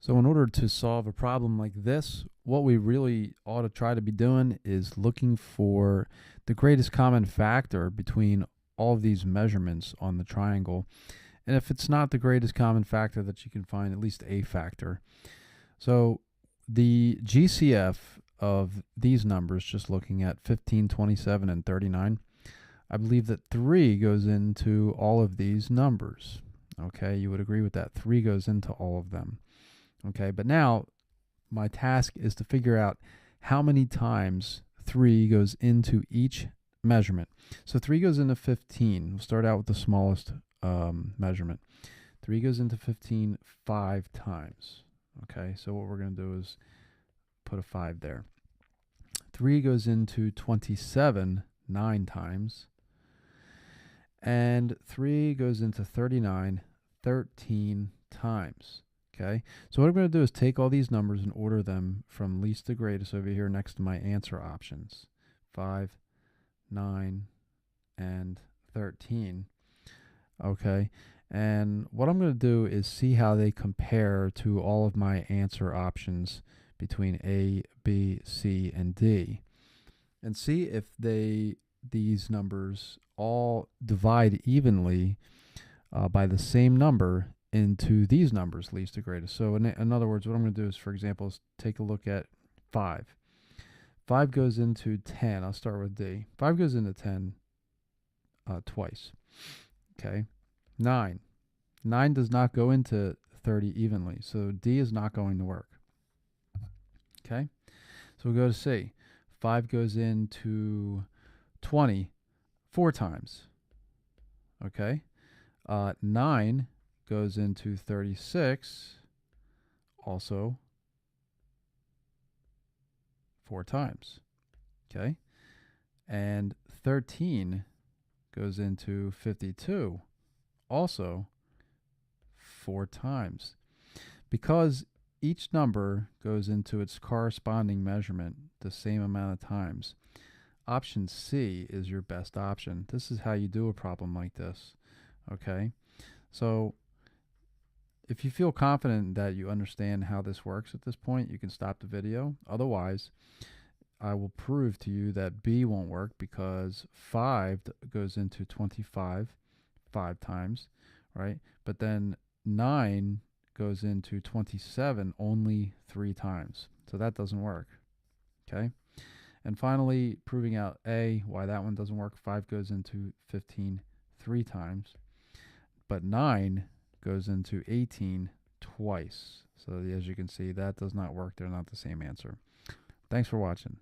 So in order to solve a problem like this, what we really ought to try to be doing is looking for the greatest common factor between all of these measurements on the triangle. And if it's not the greatest common factor, that you can find at least a factor. So the GCF of these numbers, just looking at 15, 27, and 39, I believe that 3 goes into all of these numbers. Okay, you would agree with that. 3 goes into all of them. Okay, but now my task is to figure out how many times 3 goes into each measurement. So 3 goes into 15. We'll start out with the smallest measurement. 3 goes into 15 5 times. Okay, so what we're going to do is put a 5 there. 3 goes into 27 9 times. And 3 goes into 39 13 times. Okay, so what I'm going to do is take all these numbers and order them from least to greatest over here next to my answer options. 5, 9, and 13. Okay, and what I'm going to do is see how they compare to all of my answer options between A, B, C, and D. And see if these numbers all divide evenly by the same number into these numbers, least to greatest. So in other words, what I'm going to do is, for example, is take a look at 5. 5 goes into 10. I'll start with D. 5 goes into 10 twice. Okay. 9. 9 does not go into 30 evenly, so D is not going to work. Okay. So we'll go to C. 5 goes into 20 4 times. Okay. 9 goes into 36 also 4 times. Okay. And 13 goes into 52 also 4 times. Because each number goes into its corresponding measurement the same amount of times, option C is your best option. This is how you do a problem like this. Okay. So if you feel confident that you understand how this works at this point, you can stop the video. Otherwise, I will prove to you that B won't work because 5 goes into 25 5 times, right? But then 9 goes into 27 only 3 times. So that doesn't work. Okay? And finally, proving out A, why that one doesn't work. 5 goes into 15 3 times, but 9 goes into 18 twice. So as you can see, that does not work. They're not the same answer. Thanks for watching.